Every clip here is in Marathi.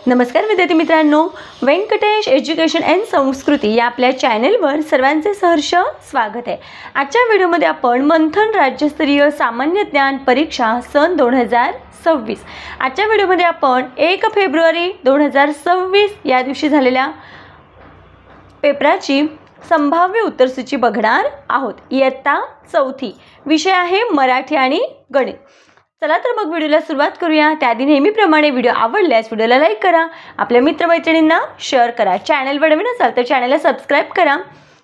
नमस्कार विद्यार्थी मित्रांनो, व्यंकटेश एज्युकेशन अँड संस्कृती या आपल्या चॅनलवर सर्वांचे सहर्ष स्वागत आहे। आजच्या व्हिडिओमध्ये आपण मंथन राज्यस्तरीय सामान्य ज्ञान परीक्षा सन 2026 आजच्या व्हिडिओमध्ये आपण 1 फेब्रुवारी 2026 या दिवशी झालेल्या पेपराची संभाव्य उत्तरसूची बघणार आहोत। इयत्ता 4थी, विषय आहे मराठी आणि गणित। चला तर मग व्हिडिओला सुरुवात करूया। त्याआधी नेहमीप्रमाणे व्हिडिओ आवडल्यास व्हिडिओला लाईक करा, आपल्या मित्रमैत्रिणींना शेअर करा, चॅनलवर नवीन असाल तर चॅनलला सबस्क्राईब करा।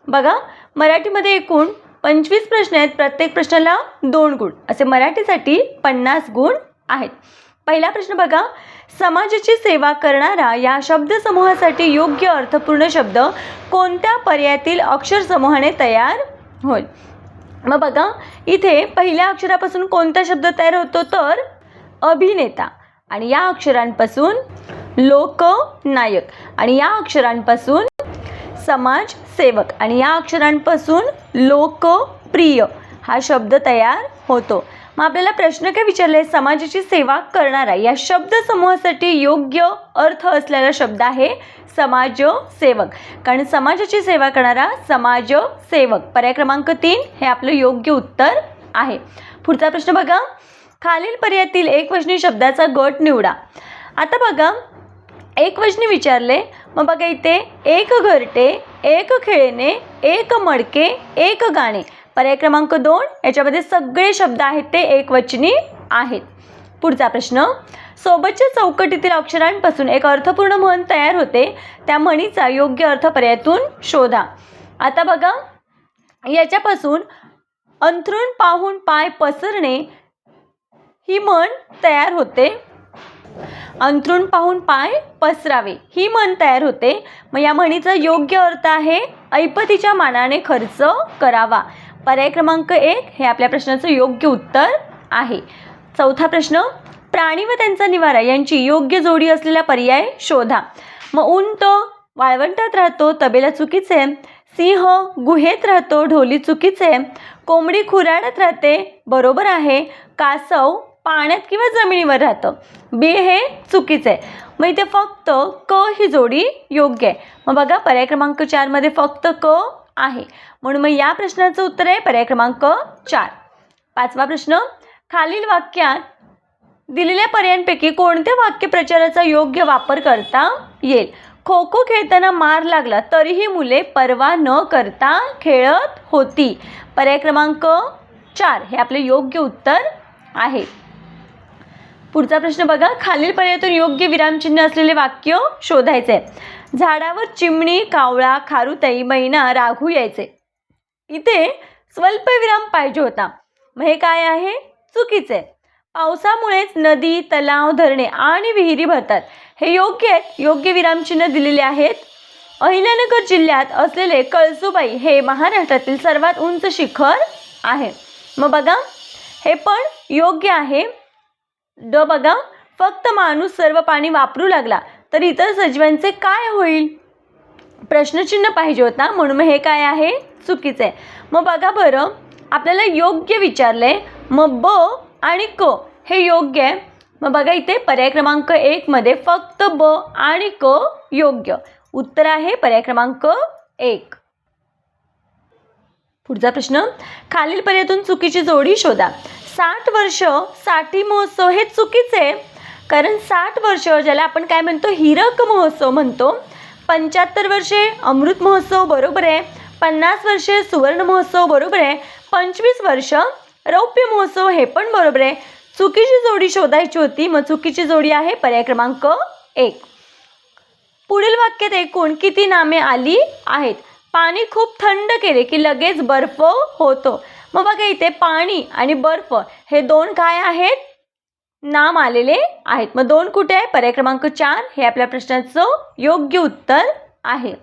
बघा, मराठीमध्ये एकूण 25 प्रश्न आहेत, प्रत्येक प्रश्नाला 2 गुण, असे मराठीसाठी 50 गुण आहेत। पहिला प्रश्न बघा, समाजाची सेवा करणारा या शब्दसमूहासाठी योग्य अर्थपूर्ण शब्द कोणत्या पर्यायातील अक्षरसमूहाने तयार होईल? मग बघा, इथे पहिल्या अक्षरापासून कोणता शब्द तयार होतो तर अभिनेता, आणि या अक्षरांपासून लोकनायक, आणि या अक्षरांपासून समाजसेवक, आणि या अक्षरांपासून लोकप्रिय हा शब्द तयार होतो। मग आपल्याला प्रश्न काय विचारले? समाजाची सेवा करणारा या शब्दसमूहासाठी योग्य अर्थ असलेला शब्द आहे समाजसेवक, कारण समाजाची सेवा करणारा समाजसेवक। पर्याय क्रमांक 3 हे आपलं योग्य उत्तर आहे। पुढचा प्रश्न बघा, खालील पर्यायातील एकवचनी शब्दाचा गट निवडा। आता बघा, एकवचनी विचारले, मग बघा इथे एक घरटे, एक खेळणे, एक मडके, एक गाणे। पर्याय क्रमांक 2 याच्यामध्ये सगळे शब्द आहेत ते एकवचनी आहेत। पुढचा प्रश्न, सोबतच्या चौकटीतील अक्षरांपासून एक अर्थपूर्ण म्हण तयार होते, त्या म्हणीचा योग्य अर्थ पर्यायातून शोधा। आता बघा, याच्यापासून अंथरूण पाहून पाय पसरणे ही म्हण तयार होते। अंथरूण पाहून पाय पसरावे ही म्हण तयार होते। मग या म्हणीचा योग्य अर्थ आहे ऐपतीच्या मानाने खर्च करावा। पर्याय क्रमांक 1 हे आपल्या प्रश्नाचं योग्य उत्तर आहे। चौथा प्रश्न, प्राणी व त्यांचा निवारा यांची योग्य जोडी असलेला पर्याय शोधा। मग उंट वाळवंटात राहतो, तबेला चुकीचे, सिंह गुहेत राहतो, ढोली चुकीचे, कोंबडी खुराड्यात राहते, बरोबर आहे, कासव पाण्यात किंवा जमिनीवर राहतं, बीळ हे चुकीचे। मग इथे फक्त क ही जोडी योग्य आहे। मग बघा, पर्याय क्रमांक 4 मध्ये फक्त क आहे, म्हणून मग या प्रश्नाचं उत्तर आहे पर्याय क्रमांक 4। पाचवा प्रश्न, खालील वाक्यात दिलेल्या पर्यायांपैकी कोणत्या वाक्यप्रचाराचा योग्य वापर करता येईल? खो खो खेळताना मार लागला तरीही मुले पर्वा न करता खेळत होती। पर्याय क्रमांक 4 हे आपले योग्य उत्तर आहे। पुढचा प्रश्न बघा, खालील पर्यायातून योग्य विरामचिन्ह असलेले वाक्य शोधायचे। झाडावर चिमणी, कावळा, खारुताई, मैना, राघू यायचे। इथे स्वल्पविराम पाहिजे होता, मग हे काय आहे? चुकीचे। पावसामुळेच नदी, तलाव, धरणे आणि विहिरी भरतात, हे योग्य आहेत, योग्य विरामचिन्ह दिलेले आहेत। अहिल्यानगर जिल्ह्यात असलेले कळसुबाई हे महाराष्ट्रातील सर्वात उंच शिखर आहे। मग बघा, हे पण योग्य आहे। ड बघा, फक्त माणूस सर्व पाणी वापरू लागला तर इतर सजीवांचे काय होईल? प्रश्नचिन्ह पाहिजे होता, म्हणून हे काय आहे? चुकीचे। मग बघा बरं, आपल्याला योग्य विचारले, मग ब आणि क हे योग्य आहे। मग बघा, इथे पर्याय क्रमांक 1 मध्ये फक्त ब आणि क योग्य उत्तर आहे, पर्याय क्रमांक 1। पुढचा प्रश्न, खालील पर्यायातून चुकीची जोडी शोधा। 60 वर्ष साठी महोत्सव हे चुकीचे, कारण 60 वर्ष ज्याला आपण काय म्हणतो? हीरक महोत्सव म्हणतो। 75 वर्षे अमृत महोत्सव बरोबर आहे, 50 वर्षे सुवर्ण महोत्सव बरोबर आहे, 25 वर्ष रौप्य महोत्सव हे पण बरोबर आहे। चुकीची जोडी शोधायची होती, मग चुकीची जोडी आहे पर्याय क्रमांक 1। पुढील वाक्यात एकूण किती नामे आली आहेत? पाणी खूप थंड केले की लगेच बर्फ होतो। मग बघा, इथे पाणी आणि बर्फ हे 2 काय आहेत? नाम आलेले आहेत। मग 2 कुठे आहे? पर्याय क्रमांक 4 हे आपल्या प्रश्नाचं योग्य उत्तर आहे।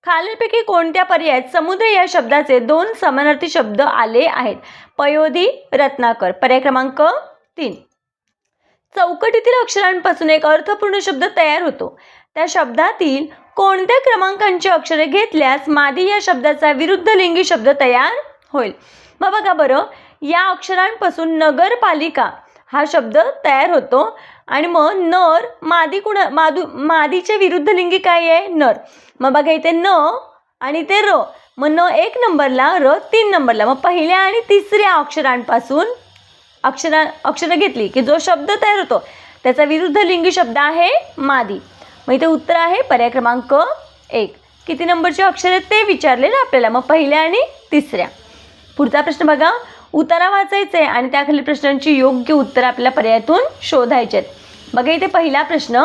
खालीलपैकी कोणत्या पर्यायात समुद्र या शब्दाचे 2 समानार्थी शब्द आले आहेत? पयोधी, रत्नाकर। पर्याय क्रमांक 3। चौकटीतील अक्षरांपासून एक अर्थपूर्ण शब्द तयार होतो, त्या शब्दातील कोणत्या क्रमांकांची अक्षरे घेतल्यास मादी या शब्दाचा विरुद्ध लिंगी शब्द तयार होईल? मग बघा बरं, या अक्षरांपासून नगरपालिका हा शब्द तयार होतो. आणि मग नर मादीच्या विरुद्ध लिंगी काय आहे? नर. मग बघा इथे न आणि ते र, मग न 1 नंबरला, र 3 नंबरला. मग पहिल्या आणि तिसऱ्या अक्षरांपासून अक्षरं घेतली की जो शब्द तयार होतो त्याचा विरुद्ध लिंगी शब्द आहे मादी. मग इथे उत्तर आहे पर्याय क्रमांक 1. किती नंबरचे अक्षर आहेत ते विचारले ना आपल्याला, मग पहिल्या आणि तिसऱ्या. पुढचा प्रश्न बघा, उतारा वाचायचे आणि त्याखालील प्रश्नांची योग्य उत्तर आपल्याला पर्यायातून शोधायचे आहेत. बघा इथे पहिला प्रश्न,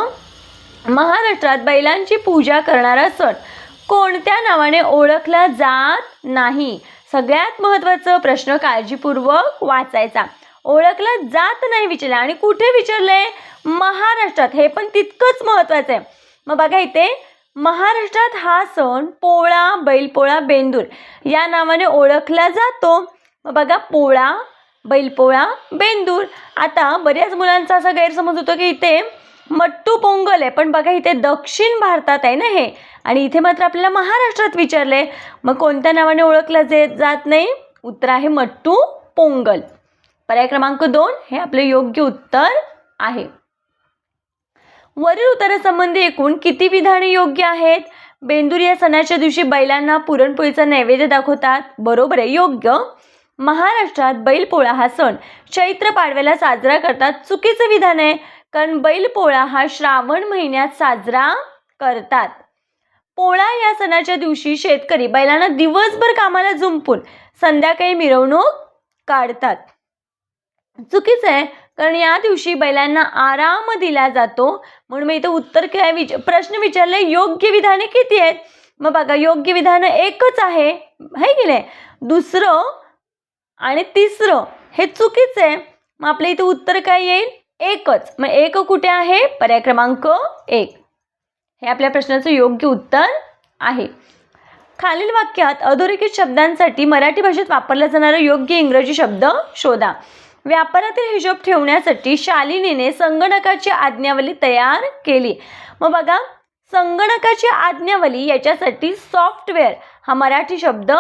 महाराष्ट्रात बैलांची पूजा करणारा सण कोणत्या नावाने ओळखला जात नाही? सगळ्यात महत्त्वाचं प्रश्न काळजीपूर्वक वाचायचा. ओळखला जात नाही विचारलं आणि कुठे विचारलंय? महाराष्ट्रात. हे पण तितकंच महत्त्वाचं आहे. मग बघा इथे महाराष्ट्रात हा सण पोळा, बैलपोळा, बेंदूर या नावाने ओळखला जातो. मग बघा पोळा, बैलपोळा, बेंदूर. आता बऱ्याच मुलांचा असा गैरसमज होतो की इथे मट्टू पोंगल आहे, पण बघा इथे दक्षिण भारतात आहे ना हे, आणि इथे मात्र आपल्याला महाराष्ट्रात विचारले. मग कोणत्या नावाने ओळखला जात नाही? उत्तर आहे मट्टू पोंगल. पर्याय क्रमांक 2 हे आपले योग्य उत्तर आहे. वरील उत्तरासंबंधी एकूण किती विधाने योग्य आहेत? बेंदूर या सणाच्या दिवशी बैलांना पुरणपोळीचा नैवेद्य दाखवतात. बरोबर आहे, योग्य. महाराष्ट्रात बैलपोळा हा सण चैत्र पाडव्याला साजरा करतात. चुकीचं विधान आहे, कारण बैलपोळा हा श्रावण महिन्यात साजरा करतात. पोळा या सणाच्या दिवशी शेतकरी बैलांना दिवसभर कामाला जुंपून संध्याकाळी मिरवणूक काढतात. चुकीचं आहे, कारण या दिवशी बैलांना आराम दिला जातो. म्हणून मी इथं उत्तर काय प्रश्न विचारले, योग्य विधाने किती आहेत? मग बघा योग्य विधान एकच आहे की नाही. दुसरं आणि तिसरं हे चुकीचं आहे. मग आपल्या इथं उत्तर काय येईल? एकच. मग एक कुठे आहे? पर्याय क्रमांक 1 हे आपल्या प्रश्नाचं योग्य उत्तर आहे. खालील वाक्यात अधोरेखित शब्दांसाठी मराठी भाषेत वापरला जाणारा योग्य इंग्रजी शब्द शोधा. व्यापारातील हिशोब ठेवण्यासाठी शालिनीने संगणकाची आज्ञावली तयार केली. मग बघा संगणकाची आज्ञावली याच्यासाठी सॉफ्टवेअर हा मराठी शब्द,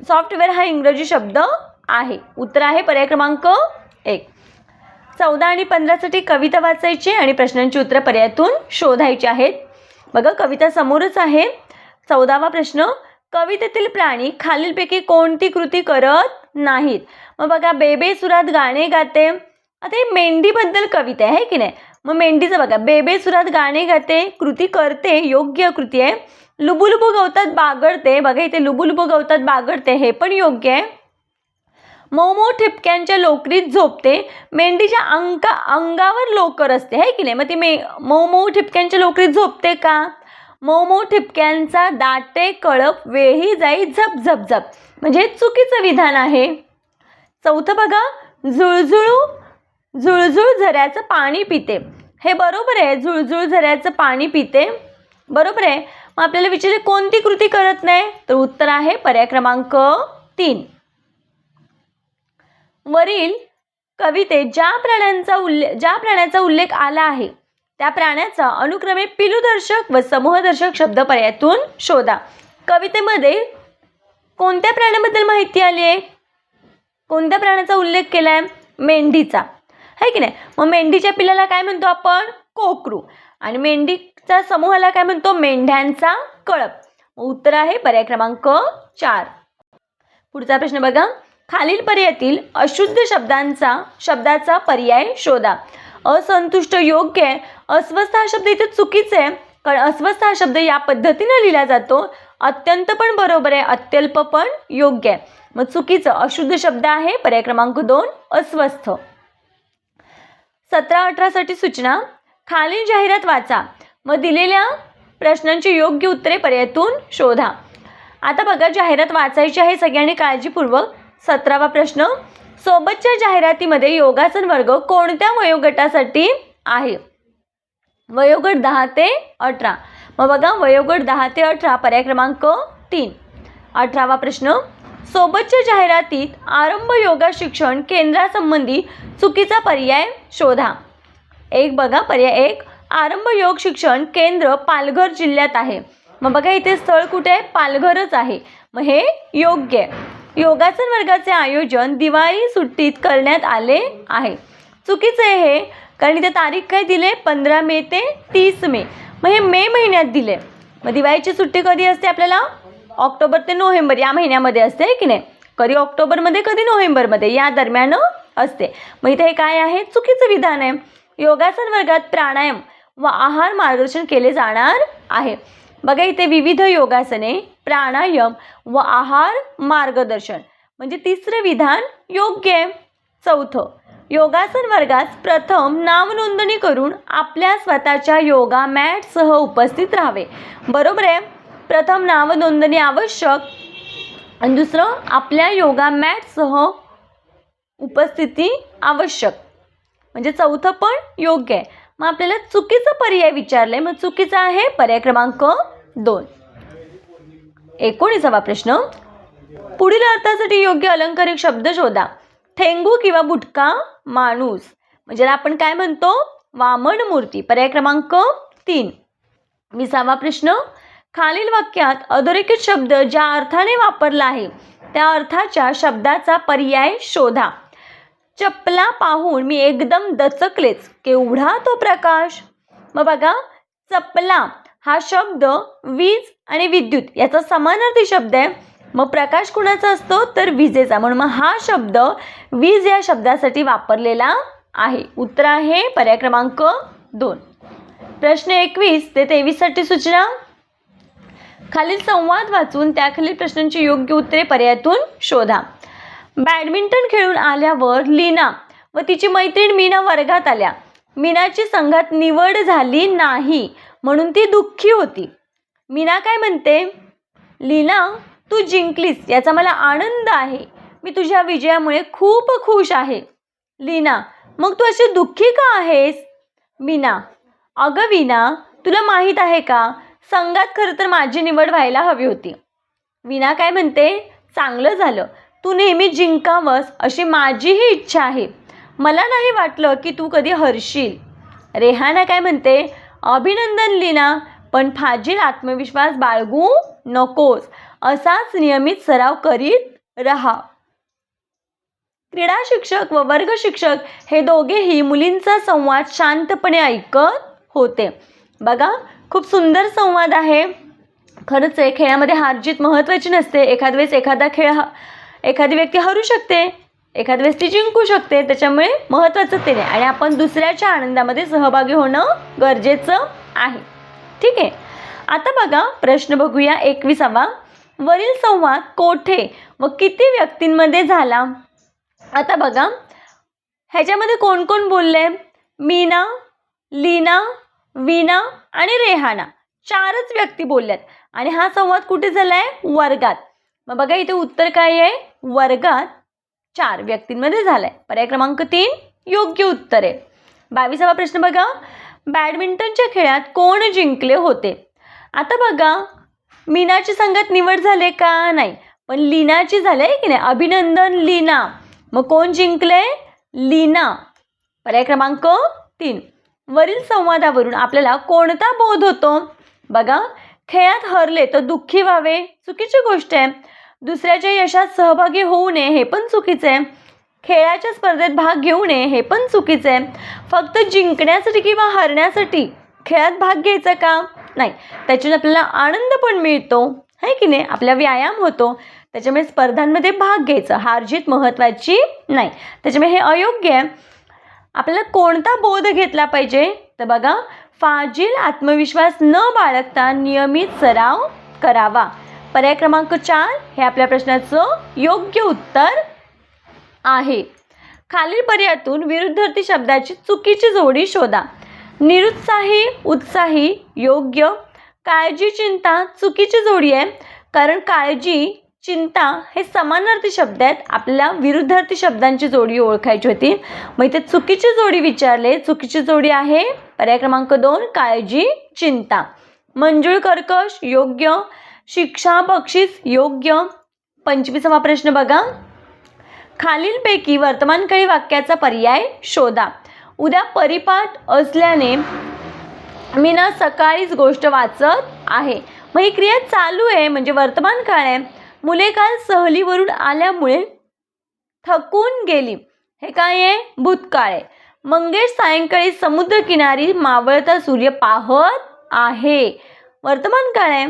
सॉफ्टवेअर हा इंग्रजी शब्द आहे. उत्तर आहे पर्याय क्रमांक 1. 14 आणि 15 साठी कविता वाचायची आणि प्रश्नांची उत्तरं पर्यायातून शोधायची आहेत. बघा कविता समोरच आहे. 14वा प्रश्न, कवितेतील प्राणी खालीलपैकी कोणती कृती करत नाहीत? मग बघा बेबे सुरात गाणे गाते. आता हे मेंढीबद्दल कविता आहे की नाही. मग मेंढीचं बघा बेबे सुरात गाणे गाते, कृती करते, योग्य कृती आहे. लुबुलुबु गवतात बागडते, बघा इथे लुबुलुबु गवतात बागडते हे पण योग्य आहे. मऊ मऊ ठिपक्यांच्या लोकरीत झोपते, मेंढीच्या अंगावर लोकर असते आहे की नाही. मग ती मऊ मऊ ठिपक्यांच्या लोकरीत झोपते का? मऊ मऊ ठिपक्यांचा दाटे कळप वेही जाई झप झप झप, म्हणजे चुकीचं विधान आहे. 4थं बघा, झुळझुळ झऱ्याचं पाणी पिते, हे बरोबर आहे. झुळझुळ झऱ्याचं पाणी पिते बरोबर आहे. मग आपल्याला विचारले कोणती कृती करत नाही? तर उत्तर आहे पर्याय क्रमांक 3. वरील कवितेत ज्या प्राण्याचा उल्लेख आला आहे त्या प्राण्याचा अनुक्रमे पिलुदर्शक व समूहदर्शक शब्द पर्यायातून शोधा. कवितेमध्ये कोणत्या प्राण्याबद्दल माहिती आली आहे? कोणत्या प्राण्याचा उल्लेख केला आहे? मेंढीचा आहे की नाही. मग मेंढीच्या पिल्लाला काय म्हणतो आपण? कोकरू. आणि मेंढीच्या समूहाला काय म्हणतो? मेंढ्यांचा कळप. उत्तर आहे पर्याय क्रमांक 4. पुढचा प्रश्न बघा, खालील पर्यायातील अशुद्ध शब्दाचा पर्याय शोधा. असंतुष्ट योग्य आहे. अस्वस्थ हा शब्द इथे चुकीचा आहे, कारण अस्वस्थ हा शब्द या पद्धतीने लिहिला जातो. अत्यंत पण बरोबर आहे, अत्यल्प पण योग्य आहे. मग चुकीचं अशुद्ध शब्द आहे पर्याय क्रमांक 2 अस्वस्थ. 17-18 साठी सूचना, खालील जाहिरात वाचा मग दिलेल्या प्रश्नांची योग्य उत्तरे पर्यायातून शोधा. आता बघा जाहिरात वाचायची आहे सगळ्यांनी काळजीपूर्वक. 17वा प्रश्न, सोबतच्या जाहिरातीमध्ये योगासन वर्ग कोणत्या वयोगटासाठी आहे? वयोगट 10 ते 18. मग बघा वयोगट 10 ते 18 पर्याय क्रमांक 3. 18वा प्रश्न, सोबतच्या जाहिरातीत आरंभ योगा शिक्षण केंद्रासंबंधी चुकीचा पर्याय शोधा. एक बघा पर्याय 1, आरंभ योग शिक्षण केंद्र पालघर जिल्ह्यात आहे. मग बघा इथे स्थळ कुठे आहे? पालघरच आहे. मग हे योग्य आहे. योगासन वर्गाचे आयोजन दिवाळी सुट्टीत करण्यात आले आहे. चुकीचं आहे हे, कारण इथे तारीख काय दिले 15 मे ते 30 मे. मग हे मे महिन्यात दिले. मग दिवाळीची सुट्टी कधी असते आपल्याला? ऑक्टोबर ते नोव्हेंबर या महिन्यामध्ये असते आहे की नाही. कधी ऑक्टोबरमध्ये कधी नोव्हेंबरमध्ये या दरम्यान असते. मग इथे हे काय आहे? चुकीचं विधान आहे. योगासन वर्गात प्राणायाम व आहार मार्गदर्शन केले जाणार आहे. बघा इथे विविध योगासने, प्राणायाम व आहार मार्गदर्शन म्हणजे तिसरं विधान योग्य आहे. चौथं, योगासन वर्गात प्रथम नावनोंदणी करून आपल्या स्वतःच्या योगा मॅटसह उपस्थित राहावे. बरोबर आहे. प्रथम नावनोंदणी आवश्यक आणि दुसरं आपल्या योगा मॅटसह उपस्थिती आवश्यक म्हणजे चौथं पण योग्य आहे. मग आपल्याला चुकीचा पर्याय विचारलाय. मग चुकीचा आहे पर्याय क्रमांक 2. 19वा प्रश्न. पुढील अर्थासाठी योग्य अलंकारिक शब्द शोधा. ठेंगू किंवा बुटका माणूस म्हणजे आपण काय म्हणतो? वामन मूर्ती. पर्याय क्रमांक 3. 20वा प्रश्न. खालील वाक्यात अधोरेखित शब्द ज्या अर्थाने वापरला आहे त्या अर्थाच्या शब्दाचा पर्याय शोधा. चपला पाहून मी एकदम दचकलेच, केवढा तो प्रकाश. मग बघा चपला हा शब्द वीज आणि विद्युत याचा समानार्थी शब्द आहे. मग प्रकाश कुणाचा असतो? तर विजेचा. म्हणून मग हा शब्द वीज या शब्दासाठी वापरलेला आहे. उत्तर आहे पर्याय क्रमांक 2. प्रश्न 21 ते 23 साठी सूचना. खालील संवाद वाचून त्याखालील प्रश्नांची योग्य उत्तरे पर्यायातून शोधा. बॅडमिंटन खेळून आल्यावर लीना व तिची मैत्रीण मीना वर्गात आल्या. मीनाची संघात निवड झाली नाही म्हणून ती दुःखी होती. मीना काय म्हणते? लीना, तू जिंकलीस याचा मला आनंद आहे. मी तुझ्या विजयामुळे खूप खुश आहे. लीना, मग तू अशी दुःखी का आहेस? मीना, अगं वीणा, तुला माहीत आहे का, संघात खरं तर माझी निवड व्हायला हवी होती. वीणा काय म्हणते? चांगलं झालं, तू नेहमी जिंकावंस अशी माझीही इच्छा आहे. मला नाही वाटलं की तू कधी हरशील. रेहाना काय म्हणते? अभिनंदन लीना, पण फाजील आत्मविश्वास बाळगू नकोस. असाच नियमित सराव करीत राहा. क्रीडा शिक्षक व वर्ग शिक्षक हे दोघेही मुलींचा संवाद शांतपणे ऐकत होते. बघा खूप सुंदर संवाद आहे. खरंच आहे, खेळामध्ये हार जीत महत्त्वाची नसते. एखाद वेळेस एखादी व्यक्ती हरू शकते, एखाद वेळेस ती जिंकू शकते. त्याच्यामुळे महत्त्वाचं ते नाही आणि आपण दुसऱ्याच्या आनंदामध्ये सहभागी होणं गरजेचं आहे. ठीक आहे. आता बघा प्रश्न बघूया 21वा. वरील संवाद कोठे व किती व्यक्तींमध्ये झाला? आता बघा ह्याच्यामध्ये कोण कोण बोलले? मीना, लीना, वीणा आणि रेहाना 4च व्यक्ती बोलल्यात आणि हा संवाद कुठे झाला आहे? वर्गात. मग बघा इथे उत्तर काय आहे? वर्गात 4 व्यक्तींमध्ये झाला आहे. पर्याय क्रमांक 3 योग्य उत्तर आहे. 22वा प्रश्न बघा. बॅडमिंटनच्या खेळात कोण जिंकले होते? आता बघा मीनाची संघात निवड झाले का? नाही, पण लीनाची झाली आहे की नाही? अभिनंदन लीना. मग कोण जिंकले? लीना. पर्याय क्रमांक 3. वरील संवादावरून आपल्याला कोणता बोध होतो? बघा खेळात हरले तर दुःखी व्हावे चुकीची गोष्ट आहे. दुसऱ्याच्या यशात सहभागी होऊ नये हे पण चुकीचं आहे. खेळाच्या स्पर्धेत भाग घेऊ नये हे पण चुकीचं आहे. फक्त जिंकण्यासाठी किंवा हरण्यासाठी खेळात भाग घ्यायचा का? नाही, त्याच्याने आपल्याला आनंद पण मिळतो आहे की नाही? आपला व्यायाम होतो. त्याच्यामुळे स्पर्धांमध्ये भाग घ्यायचं, हार जीत महत्त्वाची नाही. त्याच्यामुळे हे अयोग्य आहे. आपल्याला कोणता बोध घेतला पाहिजे? तर बघा फाजील आत्मविश्वास न बाळगता नियमित सराव करावा. पर्याय क्रमांक 4 हे आपल्या प्रश्नाचं योग्य उत्तर आहे. खालील पर्यायातून विरुद्धार्थी शब्दाची चुकीची जोडी शोधा. निरुत्साही, उत्साही योग्य. काळजी, चिंता चुकीची जोडी आहे, कारण काळजी, चिंता हे समानार्थी शब्द आहेत. आपल्याला विरुद्धार्थी शब्दांची जोडी ओळखायची होती. मग इथे चुकीची जोडी विचारले. चुकीची जोडी आहे पर्याय क्रमांक 2 काळजी, चिंता. मंजूळ, कर्कश योग्य. शिक्षा, बक्षीस योग्य. 25वा प्रश्न बघा. खालीलपैकी वर्तमानकाळी वाक्याचा पर्याय शोधा. उद्या परिपाठ असल्याने मी ना सकाळीच गोष्ट वाचत आहे. मग ही क्रिया चालू आहे म्हणजे वर्तमान काळ आहे. मुले काल सहलीवरून आल्यामुळे थकून गेली. हे काय आहे? भूतकाळ आहे. मंगेश सायंकाळी समुद्रकिनारी मावळता सूर्य पाहत आहे. वर्तमान काळ आहे.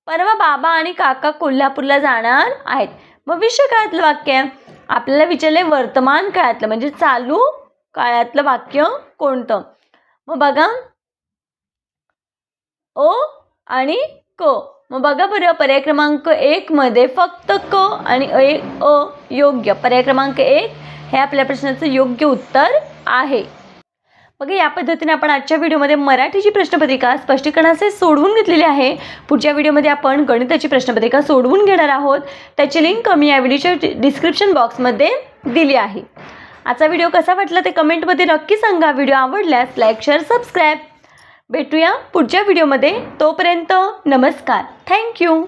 परवा बाबा आणि काका कोल्हापूरला जाणार आहेत. भविष्य काळातलं वाक्य आहे. आपल्याला विचारले वर्तमान काळातलं म्हणजे चालू काळातलं वाक्य कोणतं. मग बघा ओ आणि क. मग बघा बरं, पर्याय क्रमांक 1 मध्ये फक्त क आणि अ योग्य. पर्याय क्रमांक 1 हे आपल्या प्रश्नाचं योग्य उत्तर आहे. बघा, या पद्धतीने आपण आजच्या व्हिडिओमध्ये मराठीची प्रश्नपत्रिका स्पष्टीकरणाचे सोडवून घेतलेली आहे. पुढच्या व्हिडिओमध्ये आपण गणिताची प्रश्नपत्रिका सोडवून घेणार आहोत. त्याची लिंक मी या व्हिडिओच्या डिस्क्रिप्शन बॉक्समध्ये दिली आहे. आजचा व्हिडिओ कसा वाटला ते कमेंटमध्ये नक्की सांगा. व्हिडिओ आवडल्यास लाईक, शेअर, सबस्क्राईब. भेटूया पुढच्या व्हिडिओमध्ये. तोपर्यंत नमस्कार. थँक्यू.